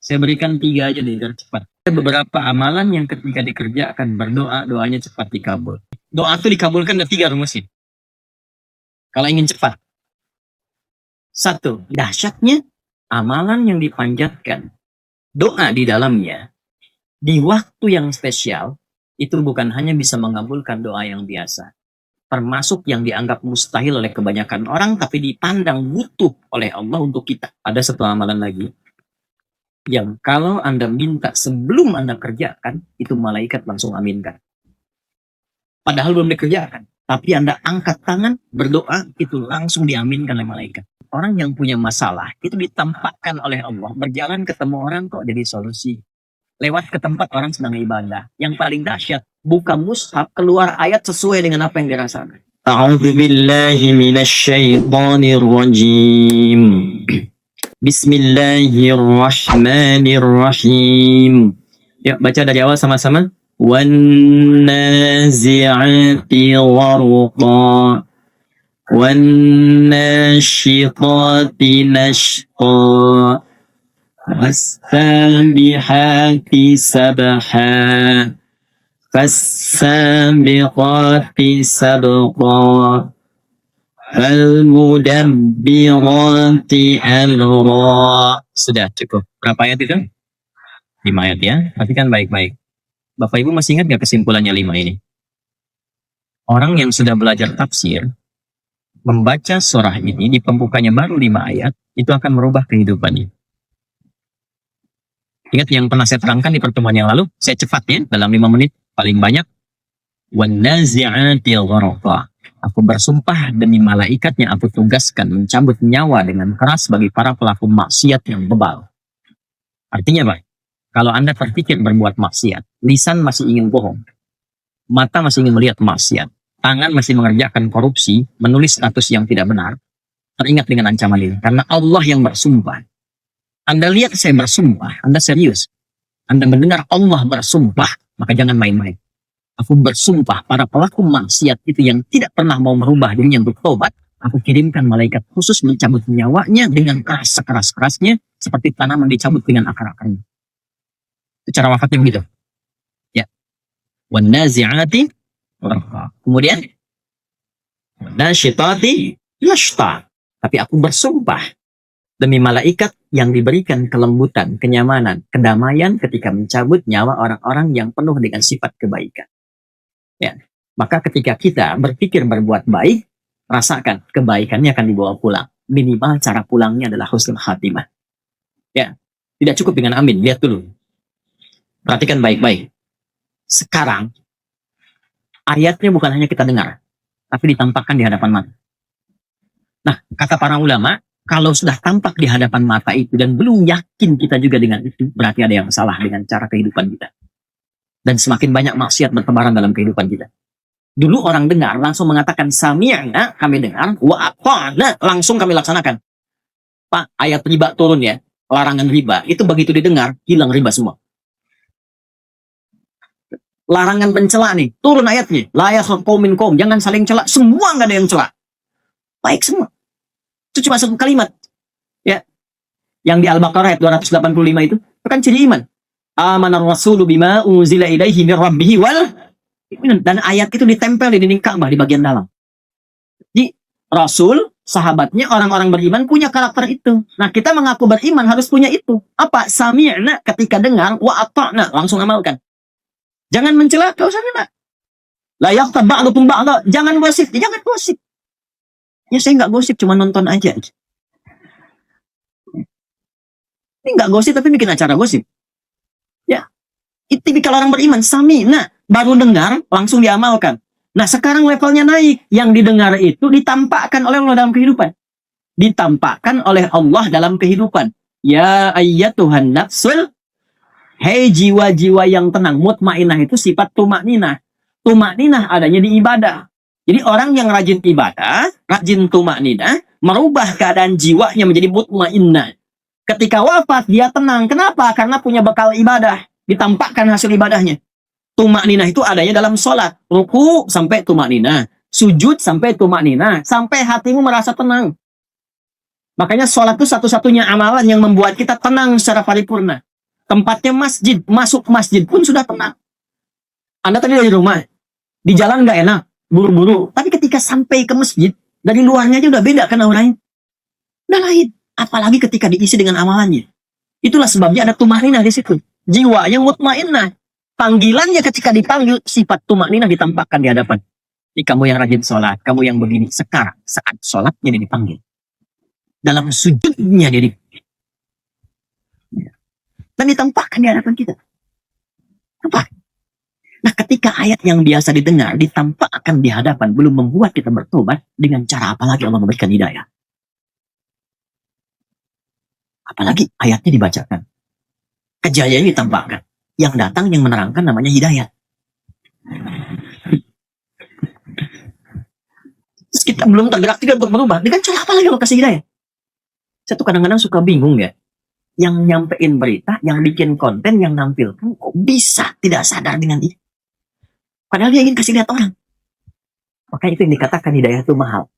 Saya berikan 3 aja deh biar cepat. Ada beberapa amalan yang ketika dikerjakan berdoa, doanya cepat dikabul. Doa itu dikabulkan ada 3 rumusnya. Kalau ingin cepat. 1, dahsyatnya amalan yang dipanjatkan doa di dalamnya di waktu yang spesial itu bukan hanya bisa mengabulkan doa yang biasa, termasuk yang dianggap mustahil oleh kebanyakan orang tapi dipandang butuh oleh Allah untuk kita. Ada satu amalan lagi yang kalau Anda minta sebelum Anda kerjakan, itu malaikat langsung aminkan. Padahal belum dikerjakan. Tapi Anda angkat tangan, berdoa, itu langsung diaminkan oleh malaikat. Orang yang punya masalah, itu ditampakkan oleh Allah. Berjalan ketemu orang kok jadi solusi. Lewat ke tempat orang sedang ibadah. Yang paling dahsyat, buka mushaf, keluar ayat sesuai dengan apa yang dirasakan. A'udzu billahi minasyaitonir rajim. Bismillahirrahmanirrahim. Yuk baca dari awal sama-sama. Wan nazi'ati gharqa wan nasyitati nashqa was-sabihati sabha fas-sabiqati sabqa Al-mudabbirati amra. Sudah cukup. Berapa ayat itu? 5 ayat ya. Perhatikan baik-baik. Bapak Ibu masih ingat gak kesimpulannya 5 ini? Orang yang sudah belajar tafsir, membaca surah ini di pembukanya baru 5 ayat, itu akan merubah kehidupannya. Ingat yang pernah saya terangkan di pertemuan yang lalu? Saya cepat ya, dalam 5 menit. Paling banyak. Wan nazi'ati gharqa. Aku bersumpah demi malaikat yang aku tugaskan mencabut nyawa dengan keras bagi para pelaku maksiat yang bebal. Artinya apa? Kalau Anda terpikir berbuat maksiat, lisan masih ingin bohong, mata masih ingin melihat maksiat, tangan masih mengerjakan korupsi, menulis status yang tidak benar, teringat dengan ancaman ini. Karena Allah yang bersumpah. Anda lihat saya bersumpah, Anda serius. Anda mendengar Allah bersumpah, maka jangan main-main. Aku bersumpah para pelaku maksiat itu yang tidak pernah mau merubah dirinya untuk tobat, aku kirimkan malaikat khusus mencabut nyawanya dengan keras sekeras-kerasnya seperti tanaman dicabut dengan akar-akarnya. Itu cara wafatnya begitu. Ya. Wan nazi'ati gharqa. Kemudian wan nasyitati nashta. Tapi aku bersumpah demi malaikat yang diberikan kelembutan, kenyamanan, kedamaian ketika mencabut nyawa orang-orang yang penuh dengan sifat kebaikan. Ya, maka ketika kita berpikir berbuat baik, rasakan kebaikannya akan dibawa pulang. Minimal cara pulangnya adalah husnul khatimah. Ya, tidak cukup dengan amin. Lihat dulu. Perhatikan baik-baik. Sekarang, ayatnya bukan hanya kita dengar, tapi ditampakkan di hadapan mata. Nah, kata para ulama, kalau sudah tampak di hadapan mata itu dan belum yakin kita juga dengan itu, berarti ada yang salah dengan cara kehidupan kita. Dan semakin banyak maksiat bertebaran dalam kehidupan kita. Dulu orang dengar langsung mengatakan sami'na, kami dengar, wa ata'na, langsung kami laksanakan. Pak, ayat riba turun ya, larangan riba. Itu begitu didengar, hilang riba semua. Larangan pencela nih, turun ayatnya. La yakhaqu minkum, jangan saling cela. Semua nggak ada yang cela. Baik semua. Itu cuma satu kalimat. Ya. Yang di Al-Baqarah ayat 285 itu kan ciri iman. Amanar rasulu bima unzila ilaihi mir rabbihi wal, dan ayat itu ditempel di dinding Ka'bah di bagian dalam. Jadi Rasul, sahabatnya, orang-orang beriman punya karakter itu. Nah, kita mengaku beriman harus punya itu. Apa? Sami'na, ketika dengar, wa ata'na, langsung amalkan. Jangan mencela, kau usah kena. La yaghtab ba'dukum ba'da, jangan gosip, jangan gosip. Ya saya nggak gosip, cuma nonton aja. Ini nggak gosip tapi bikin acara gosip. Ya, itu tipikal orang beriman. Sami'na, baru dengar, langsung diamalkan. Nah, sekarang levelnya naik. Yang didengar itu ditampakkan oleh Allah dalam kehidupan. Ditampakkan oleh Allah dalam kehidupan. Ya ayyatuhan nafsul, hei jiwa-jiwa yang tenang. Mutmainah itu sifat tumakninah. Tumakninah adanya di ibadah. Jadi orang yang rajin ibadah, rajin tumakninah, merubah keadaan jiwanya menjadi mutmainnah. Ketika wafat, dia tenang. Kenapa? Karena punya bekal ibadah. Ditampakkan hasil ibadahnya. Tumakninah itu adanya dalam sholat. Ruku sampai tumakninah. Sujud sampai tumakninah. Sampai hatimu merasa tenang. Makanya sholat itu satu-satunya amalan yang membuat kita tenang secara paripurna. Tempatnya masjid, masuk masjid pun sudah tenang. Anda tadi dari rumah, di jalan nggak enak, buru-buru. Tapi ketika sampai ke masjid, dari luarnya aja udah beda kan auranya. Udah lain. Apalagi ketika diisi dengan amalannya. Itulah sebabnya ada tumaninah di situ. Jiwa yang mutmainnah. Panggilannya ketika dipanggil, sifat tumaninah ditampakkan di hadapan. Jadi kamu yang rajin sholat, kamu yang begini. Sekarang, saat sholatnya dia dipanggil. Dalam sujudnya dia dipanggil. Dan ditampakkan di hadapan kita. Apa? Nah, ketika ayat yang biasa didengar, ditampakkan di hadapan, belum membuat kita bertobat, dengan cara apa lagi Allah memberikan hidayah? Apalagi ayatnya dibacakan. Kejayaan ditampakkan. Yang datang yang menerangkan namanya hidayah. Terus kita belum tergerak tidak untuk berubah. Dengan cara apa lagi Allah kasih hidayah? Saya tuh kadang-kadang suka bingung ya. Yang nyampein berita, yang bikin konten, yang nampilkan, kok bisa tidak sadar dengan ini? Padahal dia ingin kasih lihat orang. Makanya itu yang dikatakan hidayah itu mahal.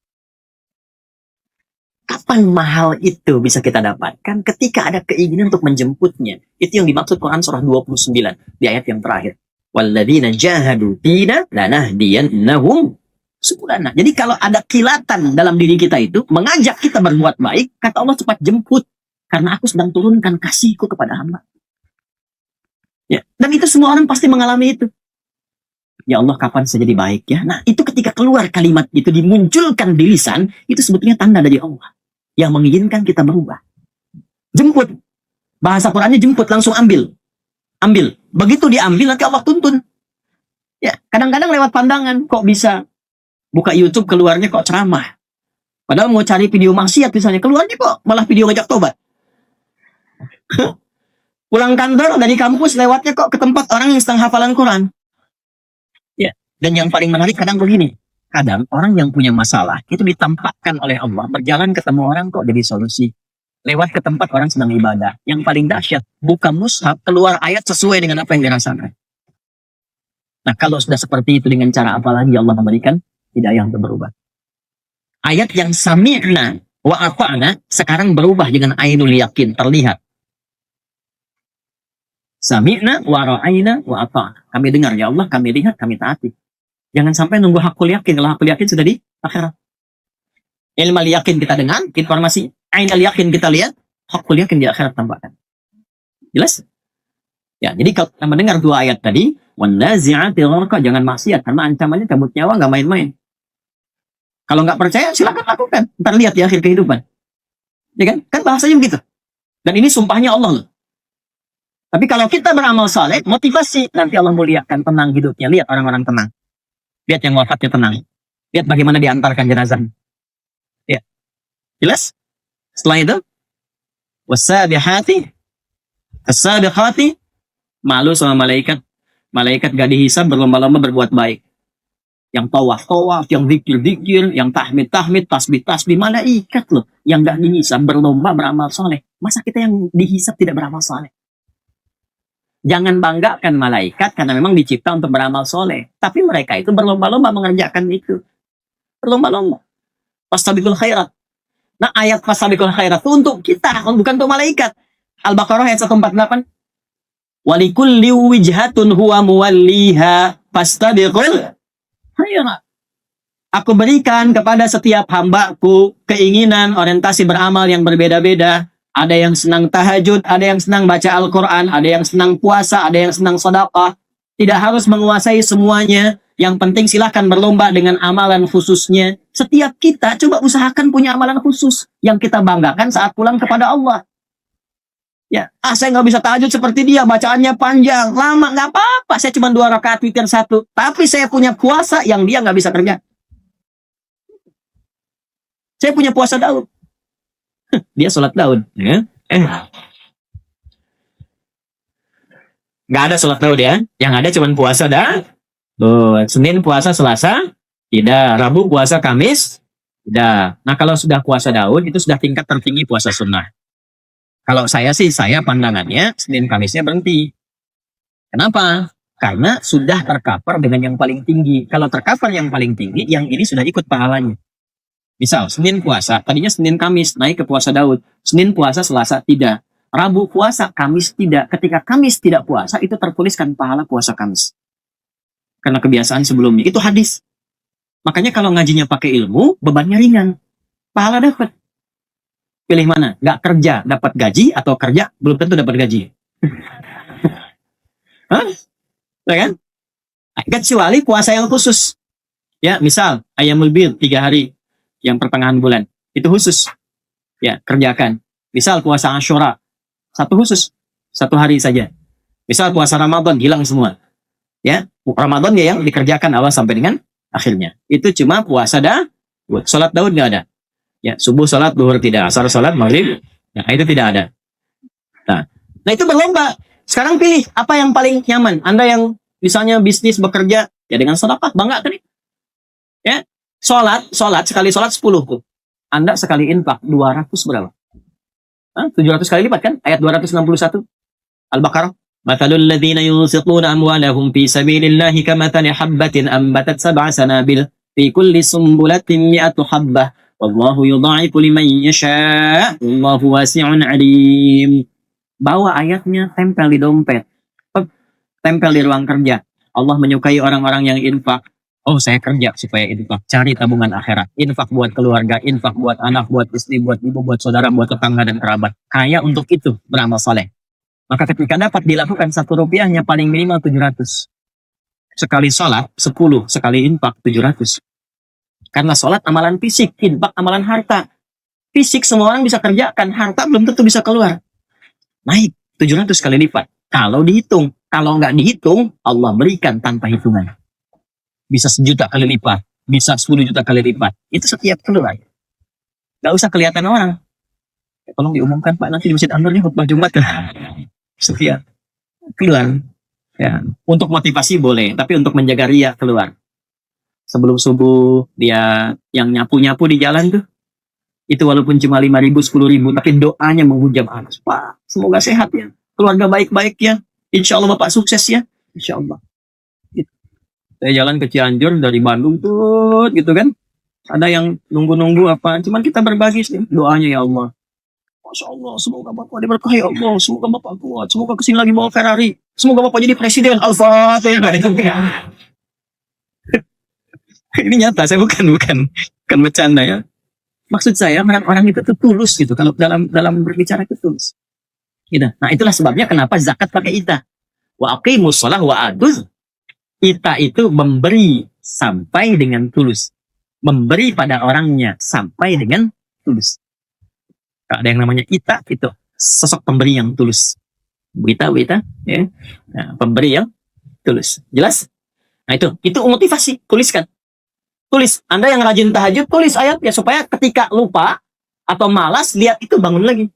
Kapan mahal itu bisa kita dapatkan? Ketika ada keinginan untuk menjemputnya. Itu yang dimaksud Quran surah 29 di ayat yang terakhir. Walladzina jahadu fina lanahdiyannahum subulana. Jadi kalau ada kilatan dalam diri kita itu mengajak kita berbuat baik, kata Allah cepat jemput karena aku sedang turunkan kasihku kepada hamba. Ya, dan itu semua orang pasti mengalami itu. Ya Allah, kapan saya jadi baik ya? Nah, itu ketika keluar kalimat itu dimunculkan di lisan, itu sebetulnya tanda dari Allah yang menginginkan kita berubah. Jemput. Bahasa Qurannya jemput, langsung ambil. Ambil. Begitu diambil, nanti Allah tuntun. Ya, kadang-kadang lewat pandangan, kok bisa buka YouTube keluarnya kok ceramah. Padahal mau cari video maksiat misalnya, keluarnya kok malah video ngajak tobat. Pulang kantor dari kampus lewatnya kok ke tempat orang yang sedang hafalan Quran. Ya, dan yang paling menarik kadang begini. Kadang orang yang punya masalah itu ditampakkan oleh Allah, berjalan ketemu orang kok jadi solusi. Lewat ke tempat orang sedang ibadah. Yang paling dahsyat, buka mushaf, keluar ayat sesuai dengan apa yang dirasakan. Nah, kalau sudah seperti itu, dengan cara apa lagi Allah memberikan hidayah untuk berubah? Ayat yang sami'na wa ata'na sekarang berubah dengan ainul yakin, terlihat. Sami'na wa ra'ayna wa ata'na. Kami dengar ya Allah, kami lihat, kami taati. Jangan sampai nunggu hakul yakin. Kalau hakul yakin sudah di akhirat. Ilmal yakin kita dengar, informasi ainal yakin kita lihat, hakul yakin di akhirat tambahkan. Jelas? Ya, jadi kalau kita mendengar dua ayat tadi, wan nazi'ati gharqa, jangan maksiat karena ancamannya cabut nyawa, nggak main-main. Kalau nggak percaya silakan lakukan. Ntar lihat di akhir kehidupan. Ya kan? Kan bahasanya begitu. Dan ini sumpahnya Allah loh. Tapi kalau kita beramal saleh, motivasi, nanti Allah muliakan, tenang hidupnya. Lihat orang-orang tenang. Lihat yang wafatnya tenang. Lihat bagaimana diantarkan jenazah. Ya. Jelas? Setelah itu, wasabihati, as-sabiqati, malu sama malaikat. Malaikat gak dihisab, berlomba-lomba berbuat baik. Yang tawaf, yang zikir-zikir, yang tahmid-tahmid, tasbih-tasbih, malaikat loh. Yang gak dihisab, berlomba beramal saleh. Masa kita yang dihisab tidak beramal saleh? Jangan banggakan malaikat karena memang dicipta untuk beramal soleh. Tapi mereka itu berlomba-lomba mengerjakan itu. Berlomba-lomba. Fastabiqul khairat. Nah, ayat fastabiqul khairat itu untuk kita, bukan untuk malaikat. Al-Baqarah ayat 148. Walikulli wijhatun huwa muwalliha fastabiqul khairat. Aku berikan kepada setiap hambaku keinginan, orientasi beramal yang berbeda-beda. Ada yang senang tahajud, ada yang senang baca Al-Quran, ada yang senang puasa, ada yang senang sedekah. Tidak harus menguasai semuanya. Yang penting silahkan berlomba dengan amalan khususnya. Setiap kita coba usahakan punya amalan khusus yang kita banggakan saat pulang kepada Allah. Ya, saya nggak bisa tahajud seperti dia, bacaannya panjang, lama, nggak apa-apa. Saya cuma 2 rakaat witir 1. Tapi saya punya puasa yang dia nggak bisa kerja. Saya punya puasa Daud. Dia sholat Daud, ya. Nggak ada sholat Daud ya. Yang ada cuma puasa dah. Senin puasa, Selasa tidak, Rabu puasa, Kamis tidak. Nah, kalau sudah puasa Daud itu sudah tingkat tertinggi puasa sunnah. Kalau saya sih, saya pandangannya Senin Kamisnya berhenti. Kenapa? Karena sudah tercover dengan yang paling tinggi. Kalau tercover yang paling tinggi, yang ini sudah ikut pahalanya. Misal, Senin puasa, tadinya Senin Kamis, naik ke puasa Daud. Senin puasa, Selasa, tidak. Rabu puasa, Kamis tidak. Ketika Kamis tidak puasa, itu tertuliskan pahala puasa Kamis. Karena kebiasaan sebelumnya. Itu hadis. Makanya kalau ngajinya pakai ilmu, bebannya ringan. Pahala dapat. Pilih mana? Nggak kerja, dapat gaji, atau kerja, belum tentu dapat gaji. Hah? Ya kan? Kecuali puasa yang khusus. Ya, misal, Ayyamul Bid, 3 hari. Yang pertengahan bulan. Itu khusus. Ya, kerjakan. Misal puasa Asyura. 1 khusus. 1 hari saja. Misal puasa Ramadan, hilang semua. Ya, Ramadan ya yang dikerjakan awal sampai dengan akhirnya. Itu cuma puasa sholat Daud nggak ada. Ya, subuh sholat, duhur tidak, asar sholat, maghrib, nah itu tidak ada. Nah itu berlomba. Sekarang pilih apa yang paling nyaman. Anda yang misalnya bisnis bekerja, ya dengan sedekah, bangga kan? Ya, sholat sekali sholat 10 tuh. Anda sekali infak 200 berapa? 700 kali lipat kan? Ayat 261 Al-Baqarah. Mathalul ladzina yunfiquna amwalahum fi sabilillahi kamathali habbatin ambatat 7 sanabil fi kulli sumbulatin 100 habbah wallahu yudha'ifu liman yasha' wallahu wasi'un 'alim. Bawa ayatnya, tempel di dompet, tempel di ruang kerja. Allah menyukai orang-orang yang infak. Oh, saya kerja supaya infak, cari tabungan akhirat, infak buat keluarga, infak buat anak, buat istri, buat ibu, buat saudara, buat tetangga dan kerabat. Kaya untuk itu, beramal saleh. Maka ketika dapat dilakukan 1 rupiahnya paling minimal 700. Sekali sholat 10, sekali infak 700. Karena sholat amalan fisik, infak amalan harta. Fisik semua orang bisa kerjakan, harta belum tentu bisa keluar. Naik 700 kali lipat. Kalau dihitung, kalau nggak dihitung, Allah berikan tanpa hitungan. Bisa 1 juta kali lipat, bisa 10 juta kali lipat. Itu setiap keluar. Nggak usah kelihatan orang. Tolong diumumkan Pak, nanti di Masjid An-Nur nih khutbah Jumat kan. Setiap keluar. Ya, untuk motivasi boleh, tapi untuk menjaga riya keluar. Sebelum subuh dia yang nyapu-nyapu di jalan tuh, itu walaupun cuma 5.000, 10.000, tapi doanya menghujam anas. Pak, semoga sehat ya, keluarga baik-baik ya, insya Allah Bapak sukses ya, insya Allah. Gitu. Saya jalan ke Cianjur dari Bandung tuh, gitu kan, ada yang nunggu-nunggu apa, cuman kita berbagi sih doanya, ya Allah, Masya Allah, semoga Bapak diberkahi Allah, semoga Bapak kuat, semoga kesini lagi bawa Ferrari, semoga Bapak jadi presiden. Al-Fatihah. Ini nyata, saya bukan bercanda ya. Maksud saya orang itu tuh tulus gitu, kalau dalam berbicara itu tulus. Gitu. Nah itulah sebabnya kenapa zakat pakai ita. Wa aqimus shalah wa atuz. Ita itu memberi sampai dengan tulus, memberi pada orangnya sampai dengan tulus. Ada yang namanya ita, itu sosok pemberi yang tulus. Berita ya. Nah, pemberi yang tulus. Jelas? Nah itu motivasi, tuliskan. Tulis. Anda yang rajin tahajud, tulis ayat ya supaya ketika lupa atau malas lihat itu bangun lagi.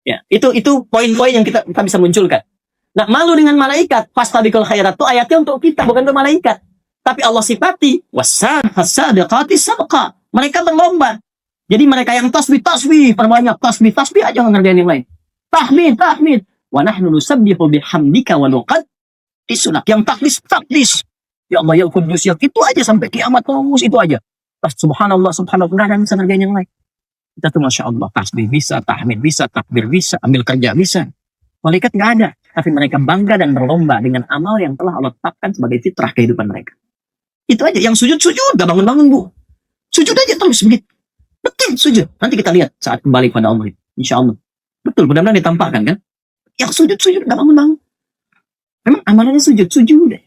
Ya, itu poin-poin yang kita bisa munculkan. Nah, malu dengan malaikat, fastabiqul khairat itu ayatnya untuk kita, bukan untuk malaikat. Tapi Allah sifati was-sadiqati sabqa. Mereka berlomba. Jadi mereka yang tasbih, perbanyak tasbih aja ngerjain yang lain. Tahmid. Wa nahnu nusabbihu bihamdika wa nuqaddisunak. Yang takdis. Ya Allah, ya Qudus, ya itu aja sampai kiamat terus itu aja. Subhanallah, enggak ada yang bisa ngerjain yang lain. Kita tuh Masya Allah, tasbih bisa, tahmid bisa, takbir bisa, ambil kerja bisa. Malaikat nggak ada, tapi mereka bangga dan berlomba dengan amal yang telah Allah tetapkan sebagai fitrah kehidupan mereka. Itu aja, yang sujud, gak bangun-bangun Bu. Sujud aja terus begitu. Betul, sujud. Nanti kita lihat saat kembali pada Allah. Insya Allah. Betul, benar-benar ditampakkan kan. Yang sujud, gak bangun-bangun. Memang amalannya sujud deh.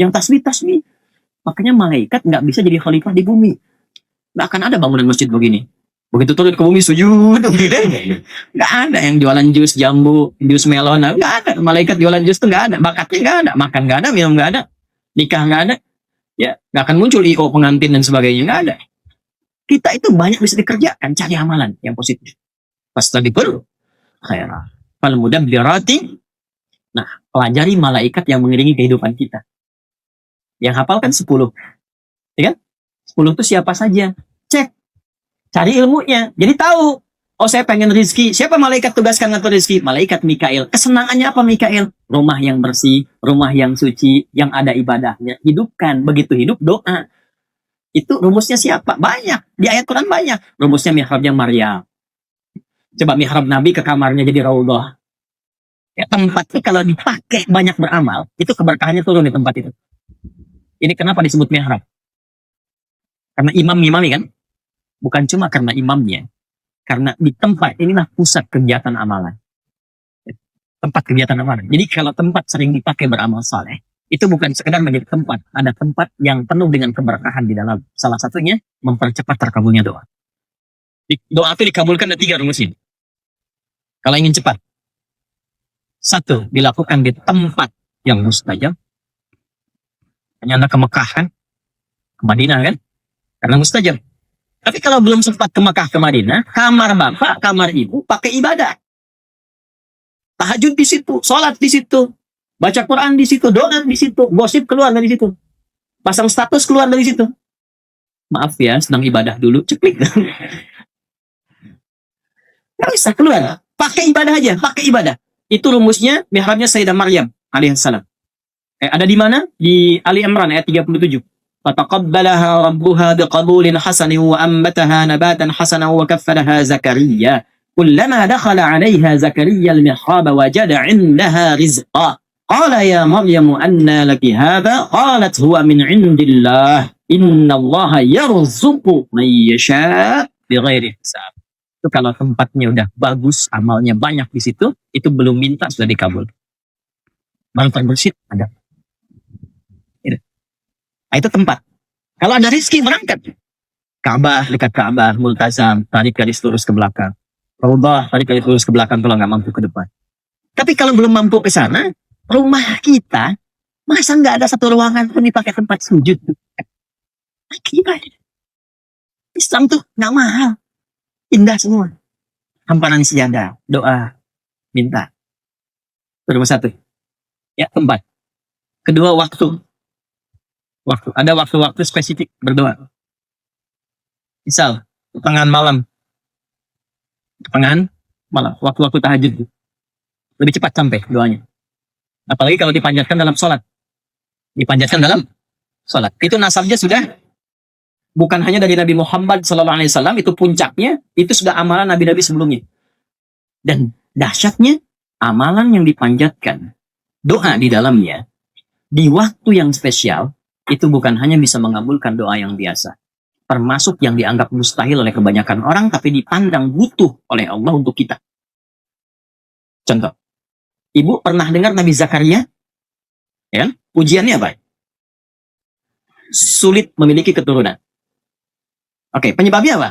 Yang tasbih. Makanya malaikat nggak bisa jadi khalifah di bumi. Nggak akan ada bangunan masjid begini. Begitu turun ke bumi sujud, nggak ada yang jualan jus jambu, jus melon, nggak ada. Malaikat jualan jus tuh nggak ada, bakatnya nggak ada, makan nggak ada, minum nggak ada, nikah nggak ada, ya nggak akan muncul IO pengantin dan sebagainya, nggak ada. Kita itu banyak bisa dikerjakan, cari amalan yang positif. Fastabiqul khairat. Fal mudabbirati. Nah, pelajari malaikat yang mengiringi kehidupan kita. Yang hafal kan 10. Ya kan? 10 itu siapa saja. Cek. Cari ilmunya. Jadi tahu. Oh, saya pengen rezeki. Siapa malaikat tugaskan ngatur rezeki? Malaikat Mikail. Kesenangannya apa Mikail? Rumah yang bersih, rumah yang suci, yang ada ibadahnya. Hidupkan. Begitu hidup, doa. Itu rumusnya siapa? Banyak. Di ayat Quran banyak. Rumusnya mihrabnya Maryam. Coba mihrab Nabi ke kamarnya jadi raudhah. Ya, tempatnya kalau dipakai banyak beramal, itu keberkahannya turun di tempat itu. Ini kenapa disebut mihrab? Karena imam ngimami kan? Bukan cuma karena imamnya. Karena di tempat inilah pusat kegiatan amalan. Tempat kegiatan amalan. Jadi kalau tempat sering dipakai beramal saleh, itu bukan sekedar menjadi tempat. Ada tempat yang penuh dengan keberkahan di dalam. Salah satunya mempercepat terkabulnya doa. Doa itu dikabulkan ada 3 rumusnya. Kalau ingin cepat. 1, dilakukan di tempat yang mustajab. Hanya Anda ke Mekah kan? Ke Madinah kan? Karena mustajab. Tapi kalau belum sempat ke Mekah ke Madinah, kamar bapak, kamar ibu pakai ibadah. Tahajud di situ, sholat di situ, baca Quran di situ, doa di situ, gosip keluar dari situ. Pasang status keluar dari situ. Maaf ya, sedang ibadah dulu, ceplik. Nggak bisa keluar. Pakai ibadah aja, pakai ibadah. Itu rumusnya mihrabnya Sayyidah Maryam alaihissalam. Ada di mana? Di Ali Imran ayat 37. Fataqabbalaha rabbuha biqabulin hasanin wa ambataha nabatan hasanan wa kaffalaha Zakaria. Kullama dakhala 'alayha Zakaria al-mihrab wajada 'indaha rizqa. Qala ya Maryam anna laki hadha? Qalat huwa min 'indillah. Innallaha yarzuqu man yasha' bighairi hisab. Itu kalau tempatnya udah bagus, amalnya banyak di situ, itu belum minta sudah dikabul. Baru terbersit ada. Nah, itu tempat. Kalau ada rezeki berangkat. Ka'bah, dekat Ka'bah, multazam, tarik garis lurus ke belakang. Raudhah, tarik garis lurus ke belakang kalau nggak mampu ke depan. Tapi kalau belum mampu ke sana, rumah kita masa nggak ada satu ruangan pun dipakai tempat sujud. Gimana? Islam tuh nggak mahal. Indah semua. Hamparan sejadah, doa, minta. Itu nomor 1. Ya, tempat. Kedua, waktu. Ada waktu-waktu spesifik berdoa. Misal, pertengahan malam. Waktu-waktu tahajud. Lebih cepat sampai doanya. Apalagi kalau dipanjatkan dalam sholat. Dipanjatkan dalam sholat. Itu nasabnya sudah bukan hanya dari Nabi Muhammad SAW, itu puncaknya, itu sudah amalan Nabi-Nabi sebelumnya. Dan dahsyatnya, amalan yang dipanjatkan, doa di dalamnya, di waktu yang spesial, itu bukan hanya bisa mengabulkan doa yang biasa. Termasuk yang dianggap mustahil oleh kebanyakan orang, tapi dipandang butuh oleh Allah untuk kita. Contoh, ibu pernah dengar Nabi Zakaria? Ya, ujiannya apa? Sulit memiliki keturunan. Oke, penyebabnya apa?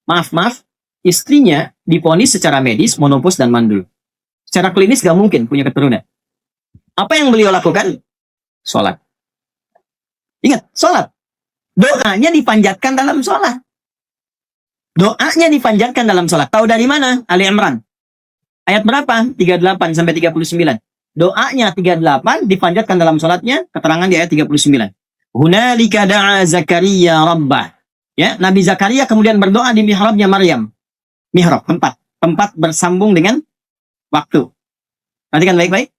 Maaf, istrinya divonis secara medis monopos dan mandul. Secara klinis gak mungkin punya keturunan. Apa yang beliau lakukan? Sholat. Ingat, sholat. Doanya dipanjatkan dalam sholat. Doanya dipanjatkan dalam sholat. Tahu dari mana? Ali Imran. Ayat berapa? 38 sampai 39. Doanya 38 dipanjatkan dalam sholatnya. Keterangan di ayat 39. Hunalika da'a Zakaria rabbah. Ya, Nabi Zakaria kemudian berdoa di mihrabnya Maryam. Mihrab, tempat bersambung dengan waktu. Perhatikan baik-baik.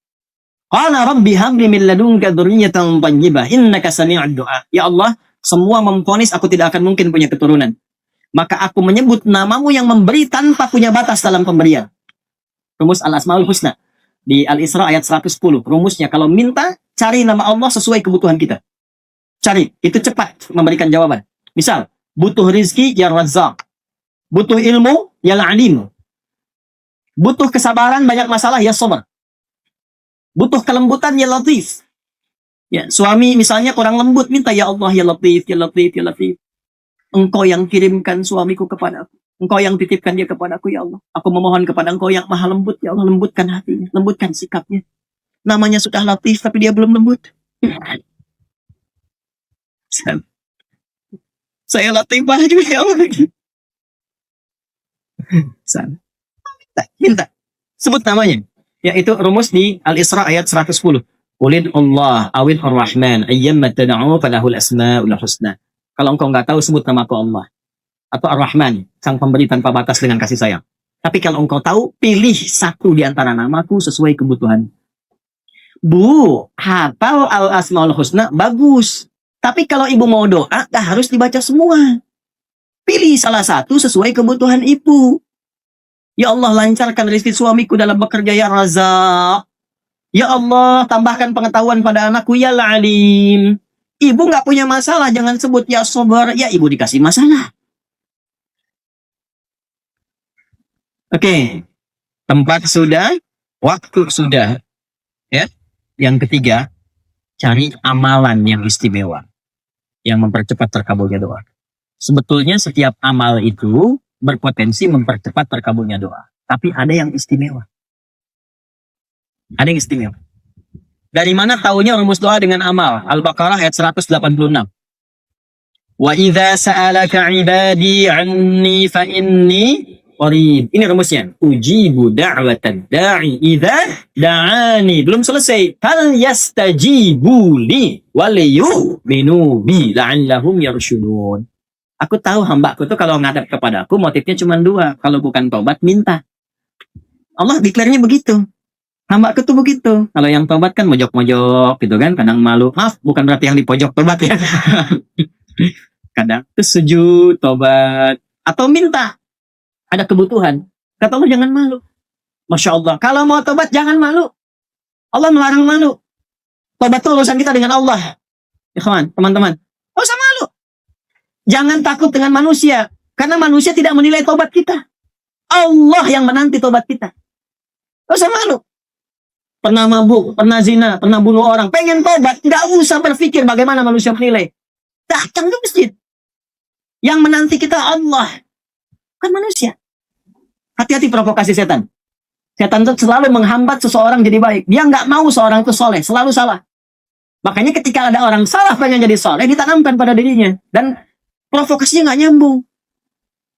Qala rabbi habli min ladunka dzurriyyatan thayyibah innaka sami'ud du'a. Ya Allah, semua memvonis aku tidak akan mungkin punya keturunan. Maka aku menyebut namamu yang memberi tanpa punya batas dalam pemberian. Rumus Al-Asmaul Husna di Al-Isra ayat 110. Rumusnya kalau minta, cari nama Allah sesuai kebutuhan kita. Cari, itu cepat memberikan jawaban. Misal, butuh rizki, ya Razzaq. Butuh ilmu, ya Alim. Butuh kesabaran, banyak masalah, ya Sabar. Butuh kelembutan, ya Latif. Ya, suami misalnya kurang lembut, minta ya Allah, ya Latif, ya Latif, ya Latif. Engkau yang kirimkan suamiku kepada aku. Engkau yang titipkan dia kepada aku, ya Allah. Aku memohon kepada Engkau yang maha lembut, ya Allah. Lembutkan hatinya, lembutkan sikapnya. Namanya sudah Latif, tapi dia belum lembut. Saya latifah juga ya Allah. Minta. Sebut namanya. Yaitu rumus di Al-Isra ayat 110. Qulid Allah awil ar-Rahman ayyamma tad'u falahul asmaul husna. Kalau engkau enggak tahu, sebut nama Allah. Atau Ar-Rahman, sang pemberi tanpa batas dengan kasih sayang. Tapi kalau engkau tahu, pilih satu di antara namaku sesuai kebutuhan. Bu, hafal al-asmaul husna bagus. Tapi kalau ibu mau doa, gak harus dibaca semua. Pilih salah satu sesuai kebutuhan ibu. Ya Allah, lancarkan rezeki suamiku dalam bekerja, ya Razak. Ya Allah, tambahkan pengetahuan pada anakku, ya Alim. Ibu nggak punya masalah, jangan sebut ya Sabar. Ya ibu dikasih masalah. Oke, tempat sudah, waktu sudah. Ya. Yang ketiga, cari amalan yang istimewa, yang mempercepat terkabulnya doa. Sebetulnya setiap amal itu berpotensi mempercepat terkabulnya doa. Tapi ada yang istimewa. Ada yang istimewa. Dari mana taunya rumus doa dengan amal? Al-Baqarah ayat 186. Wa idza sa'alaka 'ibadi 'anni fa inni qarib. Ini rumusnya. Ujibu da'watad da'i idza da'ani. Belum selesai. Hal yastajibu li wal yu'minu bi la'allahum yarshudun. Aku tahu hambaku tuh kalau ngadap kepada aku motifnya cuma dua. Kalau bukan tobat, minta. Allah deklarnya begitu. Hambaku tuh begitu. Kalau yang tobat kan mojok-mojok gitu kan. Kadang malu. Maaf, bukan berarti yang di pojok tobat ya. Kadang tuh sujud, tobat. Atau minta. Ada kebutuhan. Kata Allah jangan malu. Masya Allah. Kalau mau tobat jangan malu. Allah melarang malu. Tobat itu urusan kita dengan Allah. Ikhwan, teman-teman. Gak usah malu. Jangan takut dengan manusia. Karena manusia tidak menilai tobat kita. Allah yang menanti tobat kita. Gak usah malu. Pernah mabuk, pernah zina, pernah bunuh orang. Pengen tobat. Tidak usah berpikir bagaimana manusia menilai. Datang ke masjid. Yang menanti kita Allah. Kan manusia. Hati-hati provokasi setan. Setan itu selalu menghambat seseorang jadi baik. Dia nggak mau seorang itu soleh. Selalu salah. Makanya ketika ada orang salah pengen jadi soleh, ditanamkan pada dirinya. Dan provokasinya nggak nyambung.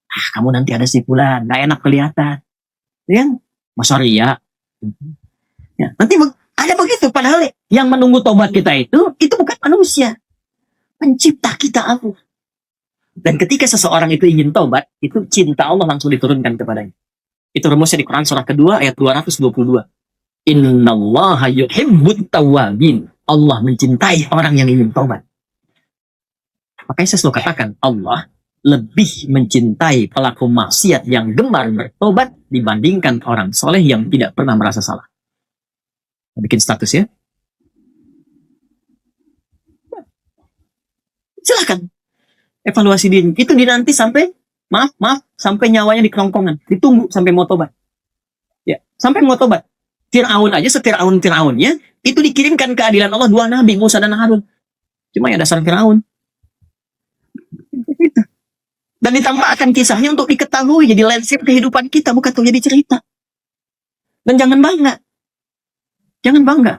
Ah, kamu nanti ada sipulan, nggak enak kelihatan. Ya, masa ria. Ya, nanti ada begitu. Padahal yang menunggu tobat kita itu bukan manusia. Pencipta kita Allah. Dan ketika seseorang itu ingin tobat, itu cinta Allah langsung diturunkan kepadanya. Itu rumusnya di Quran surah kedua ayat 222. Innallaha yuhibbut tawwabin. Allah mencintai orang yang ingin tobat. Makanya saya selalu katakan, Allah lebih mencintai pelaku maksiat yang gemar bertobat dibandingkan orang soleh yang tidak pernah merasa salah. Bikin status ya. Silakan. Evaluasi diri. Itu dinanti sampai, maaf, sampai nyawanya di kerongkongan. Ditunggu sampai mau tobat. Ya, sampai mau tobat. Fir'aun aja, Fir'aunnya, itu dikirimkan keadilan Allah dua nabi, Musa dan Harun. Cuma ya dasar Fir'aun. Dan ditampakkan kisahnya untuk diketahui jadi landscape kehidupan kita, bukan untuk jadi cerita. Dan jangan bangga. Jangan bangga.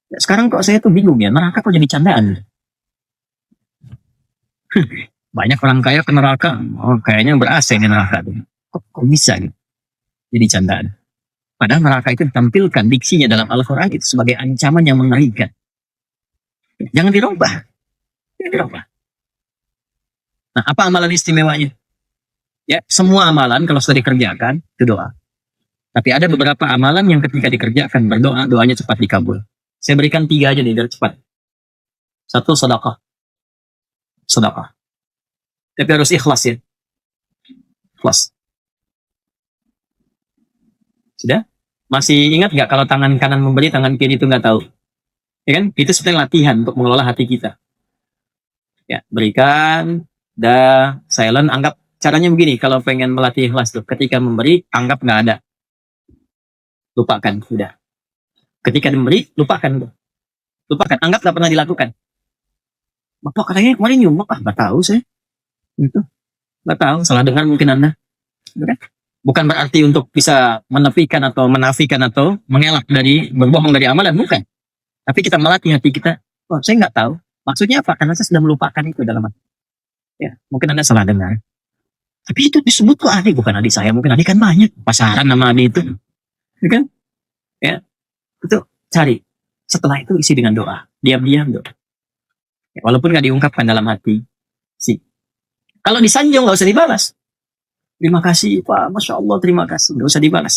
Ya, sekarang kok saya tuh bingung ya, neraka kok jadi candaan. Banyak orang kaya ke neraka, oh kayaknya ber-AC nih neraka. Kok bisa gitu? Jadi candaan. Padahal neraka itu ditampilkan diksinya dalam Al-Quran itu sebagai ancaman yang mengerikan. Jangan dirubah. Jangan dirubah. Nah, apa amalan istimewanya? Ya, semua amalan kalau sudah dikerjakan, itu doa. Tapi ada beberapa amalan yang ketika dikerjakan berdoa, doanya cepat dikabul. Saya berikan 3 aja nih, biar cepat. 1, sedekah. Sedekah. Tapi harus ikhlas ya. Ikhlas. Sudah? Masih ingat nggak kalau tangan kanan memberi, tangan kiri itu nggak tahu? Ya kan? Itu sebenarnya latihan untuk mengelola hati kita. Ya, berikan. Silent, anggap caranya begini. Kalau pengen melatih ikhlas tuh, ketika memberi, anggap nggak ada. Lupakan, sudah. Ketika memberi, lupakan. Lupakan, anggap nggak pernah dilakukan. Bapak katanya kemarin nyumbang, nggak tahu saya. Itu, nggak tahu. Salah dengar mungkin Anda. Bukan berarti untuk bisa menafikan atau mengelak dari berbohong dari amalan, bukan. Tapi kita melatih hati kita. Oh, saya nggak tahu. Maksudnya apa? Karena saya sudah melupakan itu dalam hati. Ya, mungkin Anda salah dengar. Tapi itu disebut kok adik, bukan adik saya, mungkin adik kan banyak pasaran nama adik itu. Ya kan? Ya. Itu cari. Setelah itu isi dengan doa. Diam-diam doa. Ya, walaupun nggak diungkapkan dalam hati. Kalau disanjung nggak usah dibalas. Terima kasih Pak, Masya Allah, terima kasih. Nggak usah dibalas.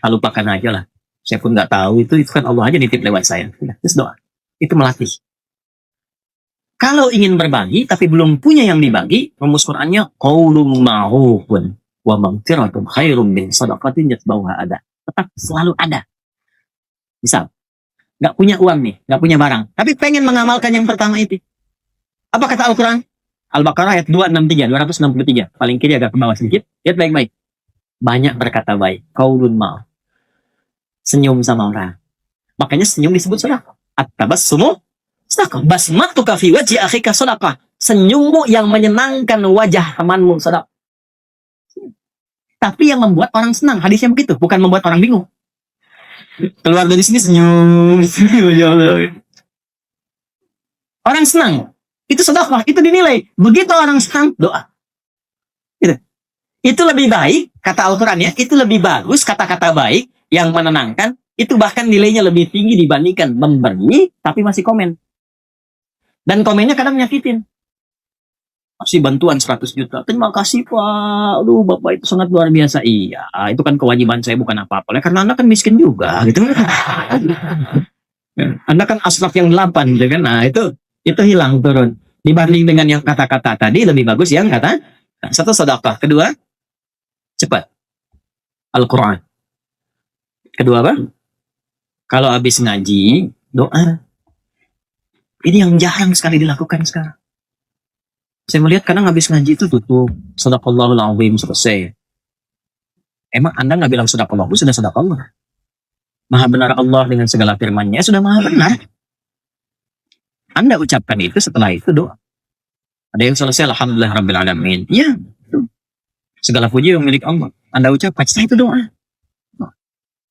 Lupakan aja lah. Saya pun nggak tahu itu kan Allah aja nitip lewat saya. Terus doa. Itu melatih. Kalau ingin berbagi tapi belum punya yang dibagi, rumus Qur'annya qaulun ma'rufun Wa maghfiratun khairum min shadaqatin yatba'uha adha. Tetap selalu ada. Misal, nggak punya uang nih, nggak punya barang, tapi pengen mengamalkan yang pertama itu. Apa kata Al-Quran? Al-Baqarah ayat 263, 263. Paling kiri agak ke bawah sedikit. Lihat baik-baik. Banyak berkata baik. Qaulun ma'ruf. Senyum sama orang. Makanya senyum disebut sedekah. At-tabassumu sedekah. Basmatuka fi wajhi akhika sedekah. Senyummu yang menyenangkan wajah temanmu sedekah. Tapi yang membuat orang senang. Hadisnya begitu. Bukan membuat orang bingung. Keluar dari sini senyum. Orang senang. Itu sedekah. Itu dinilai. Begitu orang senang, doa. Gitu. Itu lebih baik, kata Al-Quran ya. Itu lebih bagus, kata-kata baik yang menenangkan. Itu bahkan nilainya lebih tinggi dibandingkan memberi, tapi masih komen. Dan komennya kadang nyakitin. Masih bantuan 100 juta. Terima kasih Pak. Aduh Bapak itu sangat luar biasa. Iya, itu kan kewajiban saya bukan apa-apa. Karena Anda kan miskin juga gitu. Anda kan asraf yang 8 gitu kan. Nah, itu hilang turun. Dibanding dengan yang kata-kata tadi lebih bagus yang kata satu sedekah. Kedua, cepat. Al-Quran. Kedua apa? Kalau habis ngaji, doa. Ini yang jarang sekali dilakukan sekarang. Saya melihat kadang habis ngaji itu tutup. Sadaqallahul azim, selesai. Emang Anda nggak bilang sadaqallahu, sudah sadaqallah. Maha benar Allah dengan segala firman-Nya, sudah maha benar. Anda ucapkan itu, setelah itu doa. Ada yang selesai, alhamdulillah rabbil alamin. Ya, itu. Segala puji yang milik Allah. Anda ucapkan, setelah itu doa.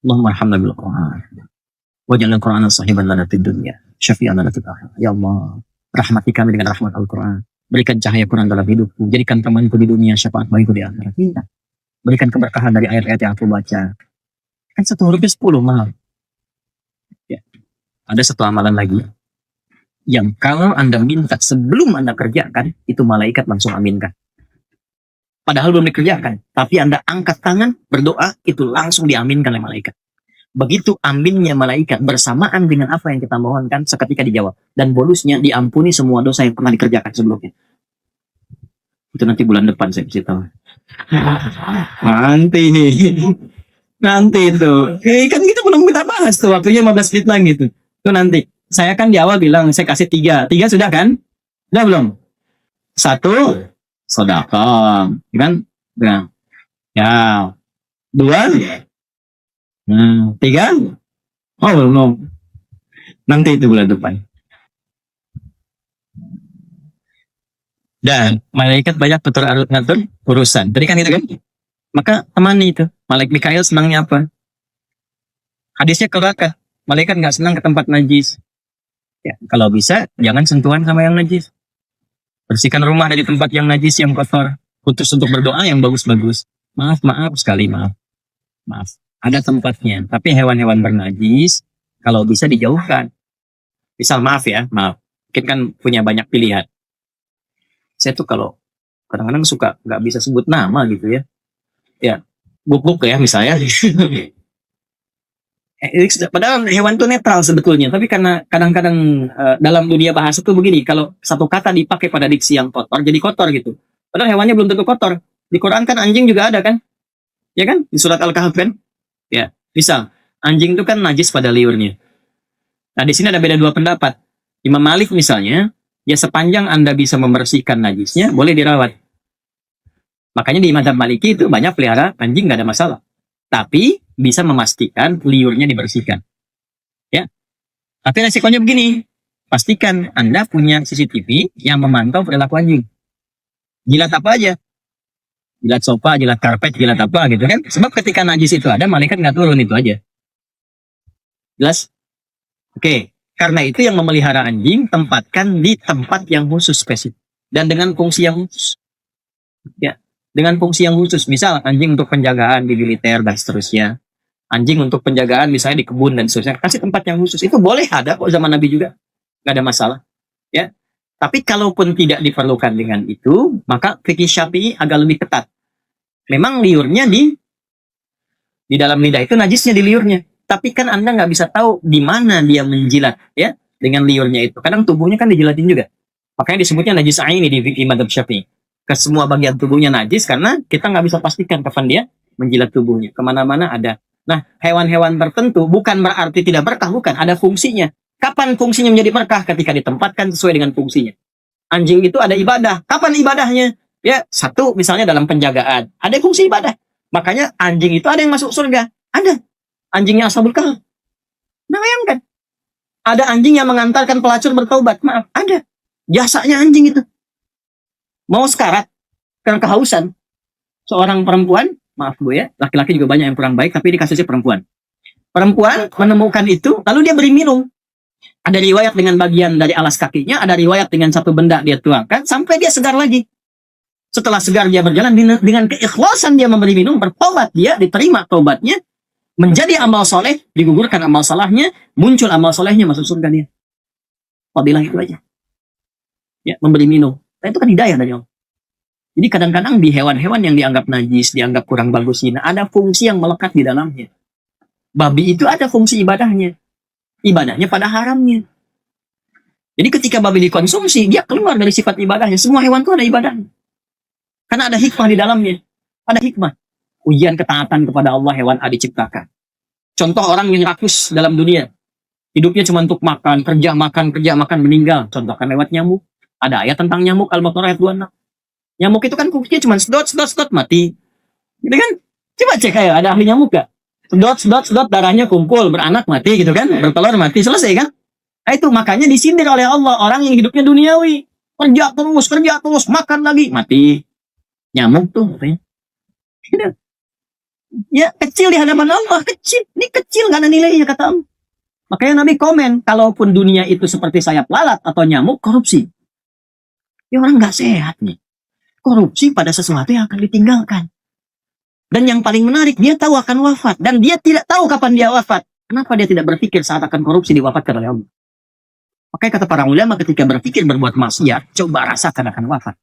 Allahumma arhamna bil Qur'an. Waj'alna Qur'anan sahiban lana fid dunya, syafi'an lana fil akhirah. Ya Allah, rahmati kami dengan rahmat Al-Qur'an. Berikan cahaya Quran dalam hidupku. Jadikan temanku di dunia, syafaat bagiku di akhirat. Ya. Berikan keberkahan dari ayat-ayat yang aku baca. Kan satu hurufnya 10 mahal. Ya. Ada satu amalan lagi. Yang kalau Anda minta sebelum Anda kerjakan, itu malaikat langsung aminkan. Padahal belum dikerjakan. Tapi Anda angkat tangan, berdoa, itu langsung diaminkan oleh malaikat. Begitu aminnya malaikat bersamaan dengan apa yang kita mohonkan seketika dijawab. Dan bonusnya diampuni semua dosa yang pernah dikerjakan sebelumnya. Itu nanti bulan depan saya kasih tahu. Nanti nih. Nanti itu. Kan kita belum kita bahas tuh. Waktunya 15 menit lagi gitu. Itu nanti. Saya kan di awal bilang saya kasih 3. 3 sudah kan? Sudah belum? 1, sedekah. Kan? Nah. Ya. 2, 3? Oh belum. Nanti itu bulan depan. Dan malaikat banyak ngatur urusan. Tadi kan itu kan? Maka temani itu. Malaikat Mikail senangnya apa? Hadisnya kelakar. Malaikat nggak senang ke tempat najis. Ya, kalau bisa jangan sentuhan sama yang najis. Bersihkan rumah dari tempat yang najis, yang kotor. Khusus untuk berdoa yang bagus-bagus. Maaf sekali, maaf. Ada tempatnya, tapi hewan-hewan bernajis kalau bisa dijauhkan. Misal maaf, mungkin kan punya banyak pilihan. Saya tuh kalau kadang-kadang suka nggak bisa sebut nama gitu ya. Ya, guguk ya misalnya. Padahal hewan itu netral sebetulnya, tapi karena kadang-kadang dalam dunia bahasa tuh begini, kalau satu kata dipakai pada diksi yang kotor, jadi kotor gitu. Padahal hewannya belum tentu kotor. Di Quran kan anjing juga ada kan? Ya kan? Di surat Al-Kahf kan? Ya, misal anjing itu kan najis pada liurnya. Nah, di sini ada beda 2 pendapat. Imam Malik misalnya, ya sepanjang Anda bisa membersihkan najisnya, boleh dirawat. Makanya di mazhab Maliki itu banyak pelihara anjing nggak ada masalah. Tapi bisa memastikan liurnya dibersihkan. Ya. Tapi resikonya begini. Pastikan Anda punya CCTV yang memantau perilaku anjing. Jilat apa aja? Jilat sofa, jilat karpet, jilat apa gitu kan. Sebab ketika najis itu ada, malaikat nggak turun, itu aja. Jelas? Oke. Karena itu yang memelihara anjing, tempatkan di tempat yang khusus spesifik. Dan dengan fungsi yang khusus. Ya. Dengan fungsi yang khusus. Misal anjing untuk penjagaan di militer dan seterusnya. Anjing untuk penjagaan misalnya di kebun dan seterusnya. Kasih tempat yang khusus. Itu boleh ada kok zaman Nabi juga. Nggak ada masalah. Ya. Tapi kalaupun tidak diperlukan dengan itu, maka fikih Syafi'i agak lebih ketat. Memang liurnya di dalam lidah itu najisnya di liurnya. Tapi kan Anda nggak bisa tahu di mana dia menjilat ya dengan liurnya itu. Kadang tubuhnya kan dijilatin juga. Makanya disebutnya najis aini di fikih madzhab Syafi'i. ke semua bagian tubuhnya najis karena kita nggak bisa pastikan kapan dia menjilat tubuhnya. Kemana-mana ada. Nah, hewan-hewan tertentu bukan berarti tidak berkah, bukan. Ada fungsinya. Kapan fungsinya menjadi berkah? Ketika ditempatkan sesuai dengan fungsinya. Anjing itu ada ibadah. Kapan ibadahnya? Ya, satu misalnya dalam penjagaan. Ada fungsi ibadah. Makanya anjing itu ada yang masuk surga. Ada. Anjingnya Ashabul Kahf. Nah, bayangkan. Ada anjing yang mengantarkan pelacur bertaubat. Maaf, ada. Jasanya anjing itu. Mau sekarat karena kehausan. Seorang perempuan, maaf Bu ya, laki-laki juga banyak yang kurang baik, tapi ini kasusnya perempuan. Perempuan menemukan itu, lalu dia beri minum. Ada riwayat dengan bagian dari alas kakinya, ada riwayat dengan satu benda dia tuangkan, sampai dia segar lagi. Setelah segar dia berjalan, dengan keikhlasan dia memberi minum, bertobat dia, diterima tobatnya, menjadi amal soleh, digugurkan amal salahnya, muncul amal solehnya, masuk surga dia. Fadilah itu aja. Ya, memberi minum. Nah, itu kan hidayah dari Allah. Jadi kadang-kadang di hewan-hewan yang dianggap najis, dianggap kurang bagus ini, ada fungsi yang melekat di dalamnya. Babi itu ada fungsi ibadahnya. Ibadahnya pada haramnya. Jadi ketika babi dikonsumsi, dia keluar dari sifat ibadahnya. Semua hewan itu ada ibadahnya. Karena ada hikmah di dalamnya. Ada hikmah. Ujian ketaatan kepada Allah hewan A diciptakan. Contoh orang yang rakus dalam dunia. Hidupnya cuma untuk makan, kerja makan, meninggal. Contohkan lewat nyamuk. Ada ayat tentang nyamuk, Al-Baqarah ayat 26. Nyamuk itu kan fungsinya cuma sedot, mati. Gitu kan? Coba cek kayak ada ahli nyamuk gak? Sedot, darahnya kumpul, beranak mati gitu kan? Bertelur mati, selesai kan? Nah itu makanya disindir oleh Allah orang yang hidupnya duniawi. Kerja terus, makan lagi, mati. Nyamuk tuh katanya. Ya kecil di hadapan Allah, kecil. Ini kecil gak ada nilainya kata Allah. Makanya Nabi komen, kalaupun dunia itu seperti sayap lalat atau nyamuk, korupsi. Ya orang gak sehat nih. Korupsi pada sesuatu yang akan ditinggalkan. Dan yang paling menarik, dia tahu akan wafat. Dan dia tidak tahu kapan dia wafat. Kenapa dia tidak berpikir saat akan korupsi diwafatkan oleh Allah? Makanya kata para ulama ketika berpikir berbuat maksiat, coba rasakan akan wafat.